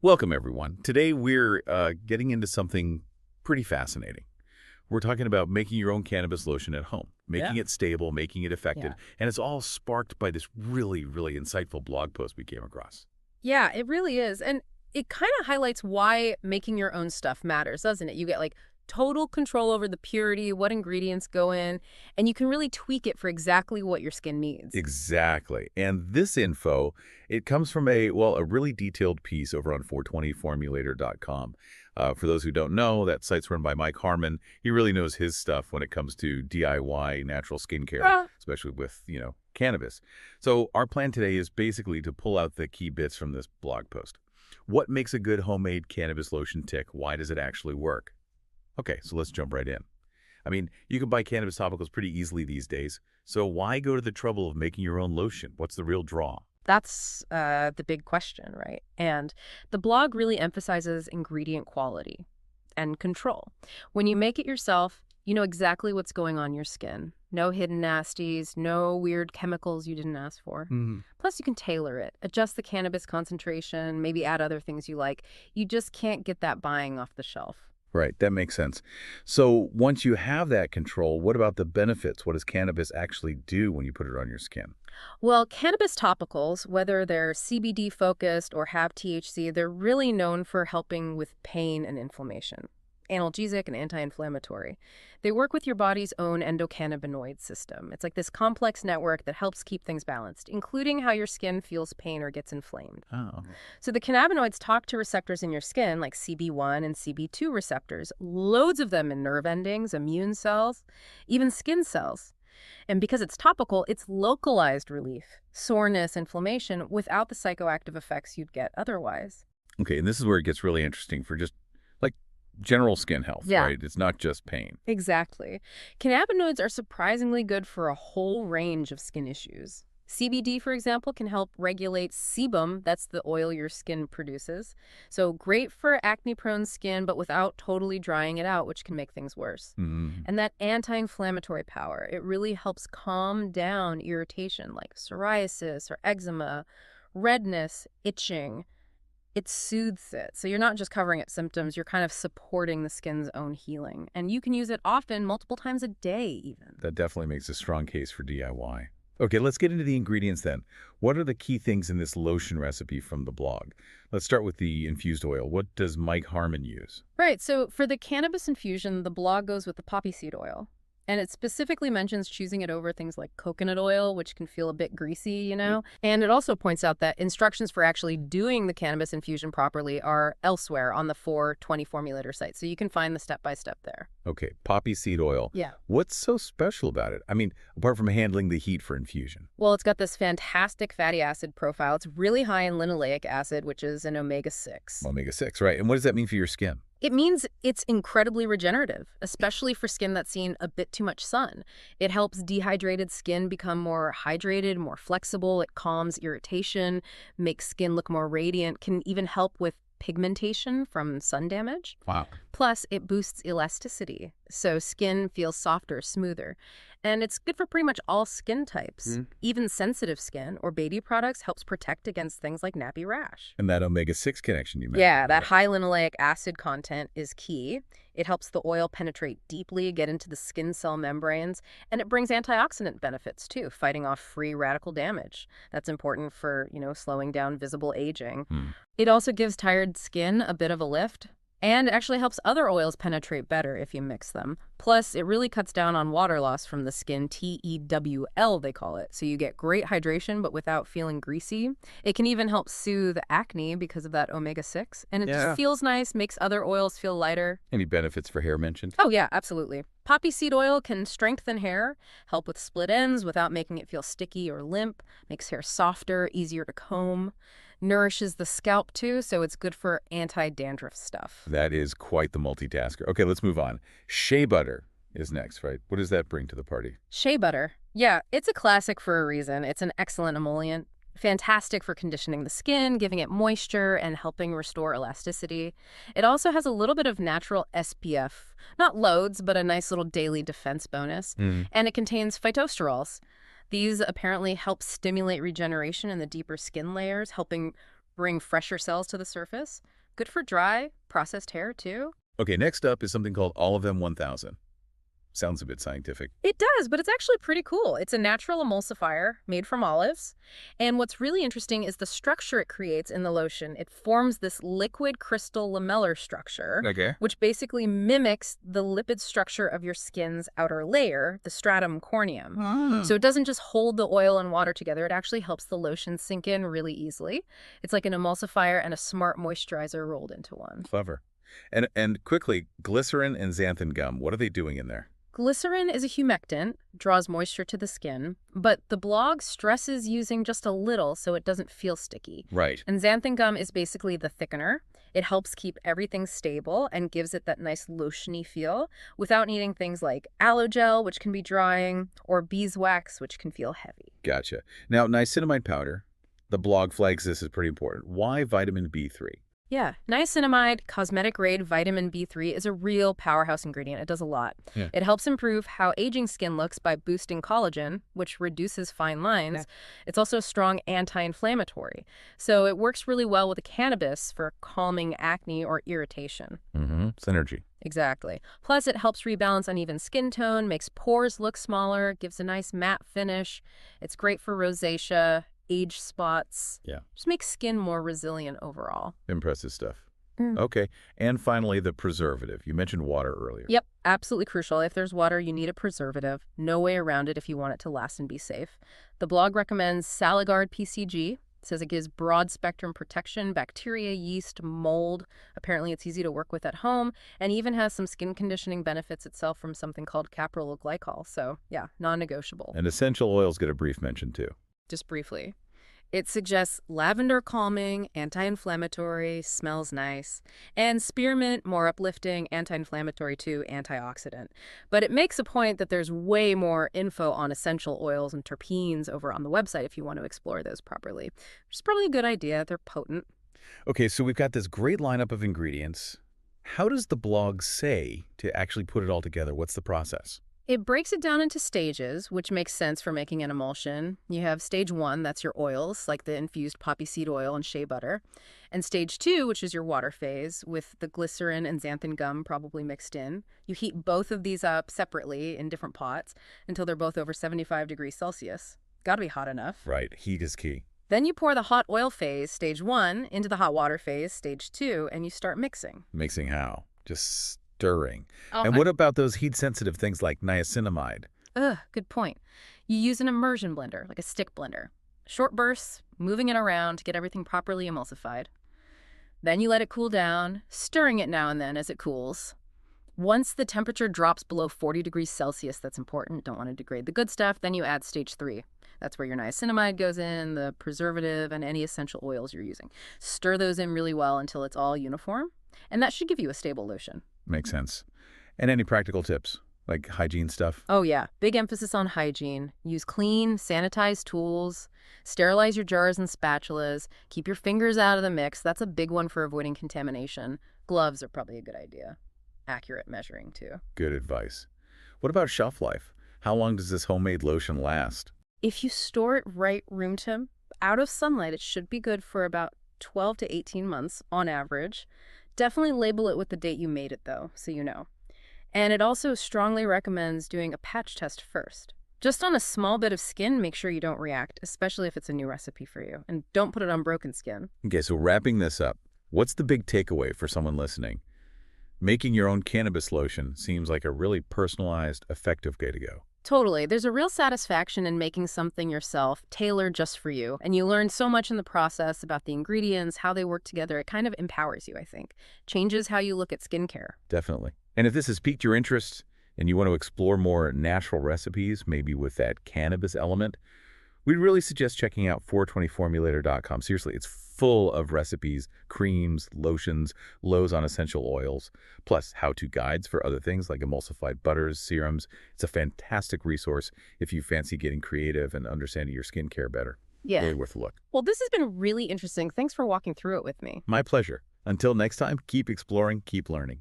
Welcome, everyone. Today, we're getting into something pretty fascinating. We're talking about making your own cannabis lotion at home, making it stable, making it effective, and it's all sparked by this really, really insightful blog post we came across. Yeah, it really is. And it kind of highlights why making your own stuff matters, doesn't it? You get like total control over the purity, what ingredients go in, and you can really tweak it for exactly what your skin needs. Exactly. And this info, it comes from a really detailed piece over on 420formulator.com. For those who don't know, that site's run by Mike Harmon. He really knows his stuff when it comes to DIY natural skincare, especially with, cannabis. So our plan today is basically to pull out the key bits from this blog post. What makes a good homemade cannabis lotion tick? Why does it actually work? Okay, so let's jump right in. I mean, you can buy cannabis topicals pretty easily these days, so why go to the trouble of making your own lotion? What's the real draw? That's the big question, right? And the blog really emphasizes ingredient quality and control. When you make it yourself, you know exactly what's going on your skin. No hidden nasties, no weird chemicals you didn't ask for. Plus, you can tailor it, adjust the cannabis concentration, maybe add other things you like. You just can't get that buying off the shelf. Right, that makes sense. So once you have that control, what about the benefits? What does cannabis actually do when you put it on your skin? Well, cannabis topicals, whether they're CBD focused or have THC, they're really known for helping with pain and inflammation. Analgesic and anti-inflammatory. They work with your body's own endocannabinoid system. It's like this complex network that helps keep things balanced, including how your skin feels pain or gets inflamed. Oh, So the cannabinoids talk to receptors in your skin, like CB1 and CB2 receptors, loads of them in nerve endings, immune cells, even skin cells. And because it's topical, it's localized relief, soreness, inflammation, without the psychoactive effects you'd get otherwise. okay, and this is where it gets really interesting for just like general skin health, Yeah. right? It's not just pain. Exactly. Cannabinoids are surprisingly good for a whole range of skin issues. CBD, for example, can help regulate sebum, that's the oil your skin produces. So great for acne-prone skin, but without totally drying it out, which can make things worse. And that anti-inflammatory power, it really helps calm down irritation like psoriasis or eczema, redness, itching. It soothes it. So you're not just covering its symptoms, you're kind of supporting the skin's own healing. And you can use it often, multiple times a day even. That definitely makes a strong case for DIY. Okay, let's get into the ingredients then. What are the key things in this lotion recipe from the blog? Let's start with the infused oil. What does Mike Harmon use? Right, so for the cannabis infusion, the blog goes with the poppy seed oil. And it specifically mentions choosing it over things like coconut oil, which can feel a bit greasy. And it also points out that instructions for actually doing the cannabis infusion properly are elsewhere on the 420 formulator site. So you can find the step-by-step there. Okay, poppy seed oil. Yeah. What's so special about it? I mean, apart from handling the heat for infusion. Well, it's got this fantastic fatty acid profile. It's really high in linoleic acid, which is an omega-6. Omega-6, right. And what does that mean for your skin? It means it's incredibly regenerative, especially for skin that's seen a bit too much sun. It helps dehydrated skin become more hydrated, more flexible. It calms irritation, makes skin look more radiant, can even help with pigmentation from sun damage. Wow. Plus, it boosts elasticity, so skin feels softer, smoother. And it's good for pretty much all skin types. Even sensitive skin or baby products helps protect against things like nappy rash. And that omega-6 connection you mentioned. Yeah, that high linoleic acid content is key. It helps the oil penetrate deeply, get into the skin cell membranes, and it brings antioxidant benefits too, fighting off free radical damage. That's important for, slowing down visible aging. It also gives tired skin a bit of a lift. And actually helps other oils penetrate better if you mix them. Plus, it really cuts down on water loss from the skin, TEWL they call it. So you get great hydration, but without feeling greasy. It can even help soothe acne because of that omega-6. And it just feels nice, makes other oils feel lighter. Any benefits for hair mentioned? Oh yeah, absolutely. Poppy seed oil can strengthen hair, help with split ends without making it feel sticky or limp, makes hair softer, easier to comb. Nourishes the scalp too, so it's good for anti-dandruff stuff. That is quite the multitasker. Okay, let's move on. Shea butter is next, right? What does that bring to the party? Shea butter. Yeah, it's a classic for a reason. It's an excellent emollient. Fantastic for conditioning the skin, giving it moisture, and helping restore elasticity. It also has a little bit of natural SPF. Not loads, but a nice little daily defense bonus. And it contains phytosterols. These apparently help stimulate regeneration in the deeper skin layers, helping bring fresher cells to the surface. Good for dry, processed hair, too. Okay, next up is something called Olive M1000. Sounds a bit scientific. It does, but it's actually pretty cool. It's a natural emulsifier made from olives. And what's really interesting is the structure it creates in the lotion. It forms this liquid crystal lamellar structure, Okay. which basically mimics the lipid structure of your skin's outer layer, the stratum corneum. So it doesn't just hold the oil and water together. It actually helps the lotion sink in really easily. It's like an emulsifier and a smart moisturizer rolled into one. Clever. And quickly, glycerin and xanthan gum, what are they doing in there? Glycerin is a humectant, draws moisture to the skin, but the blog stresses using just a little so it doesn't feel sticky. Right. And xanthan gum is basically the thickener. It helps keep everything stable and gives it that nice lotiony feel without needing things like aloe gel, which can be drying, or beeswax, which can feel heavy. Gotcha. Now, niacinamide powder, the blog flags this as pretty important. Why vitamin B3? Yeah, niacinamide, cosmetic-grade vitamin B3 is a real powerhouse ingredient. It does a lot. Yeah. It helps improve how aging skin looks by boosting collagen, which reduces fine lines. Yeah. It's also a strong anti-inflammatory. So it works really well with cannabis for calming acne or irritation. Synergy. Exactly. Plus, it helps rebalance uneven skin tone, makes pores look smaller, gives a nice matte finish. It's great for rosacea, age spots. Yeah. Just makes skin more resilient overall. Impressive stuff. Mm. Okay. And finally, the preservative. You mentioned water earlier. Yep, absolutely crucial. If there's water, you need a preservative. No way around it if you want it to last and be safe. The blog recommends Saliguard PCG. It says it gives broad-spectrum protection, bacteria, yeast, mold. Apparently, it's easy to work with at home, and even has some skin conditioning benefits itself from something called caprolol glycol. So, yeah, non-negotiable. And essential oils get a brief mention, too. Just briefly. It suggests lavender calming, anti-inflammatory, smells nice, and spearmint more uplifting, anti-inflammatory too, antioxidant. But it makes a point that there's way more info on essential oils and terpenes over on the website if you want to explore those properly. Which is probably a good idea. They're potent. Okay, so we've got this great lineup of ingredients. How does the blog say to actually put it all together? What's the process? It breaks it down into stages, which makes sense for making an emulsion. You have stage 1, that's your oils, like the infused poppy seed oil and shea butter. And stage 2, which is your water phase, with the glycerin and xanthan gum probably mixed in. You heat both of these up separately in different pots until they're both over 75 degrees Celsius. Gotta be hot enough. Right, heat is key. Then you pour the hot oil phase, stage 1, into the hot water phase, stage 2, and you start mixing. Mixing how? Just stirring. Oh, And what about those heat-sensitive things like niacinamide? Good point. You use an immersion blender, like a stick blender. Short bursts, moving it around to get everything properly emulsified. Then you let it cool down, stirring it now and then as it cools. Once the temperature drops below 40 degrees Celsius, that's important, don't want to degrade the good stuff, then you add stage 3. That's where your niacinamide goes in, the preservative, and any essential oils you're using. Stir those in really well until it's all uniform, and that should give you a stable lotion. Makes sense. And any practical tips, like hygiene stuff? Oh yeah, big emphasis on hygiene. Use clean, sanitized tools. Sterilize your jars and spatulas. Keep your fingers out of the mix. That's a big one for avoiding contamination. Gloves are probably a good idea. Accurate measuring too. Good advice. What about shelf life? How long does this homemade lotion last? If you store it right room temp, out of sunlight, it should be good for about 12 to 18 months on average. Definitely label it with the date you made it, though, so you know. And it also strongly recommends doing a patch test first. Just on a small bit of skin, make sure you don't react, especially if it's a new recipe for you. And don't put it on broken skin. Okay, so wrapping this up, what's the big takeaway for someone listening? Making your own cannabis lotion seems like a really personalized, effective way to go. Totally. There's a real satisfaction in making something yourself, tailored just for you. And you learn so much in the process about the ingredients, how they work together. It kind of empowers you, I think. Changes how you look at skincare. Definitely. And if this has piqued your interest and you want to explore more natural recipes, maybe with that cannabis element, we'd really suggest checking out 420formulator.com. Seriously, it's full of recipes, creams, lotions, lows on essential oils, plus how-to guides for other things like emulsified butters, serums. It's a fantastic resource if you fancy getting creative and understanding your skincare better. Yeah. Really worth a look. Well, this has been really interesting. Thanks for walking through it with me. My pleasure. Until next time, keep exploring, keep learning.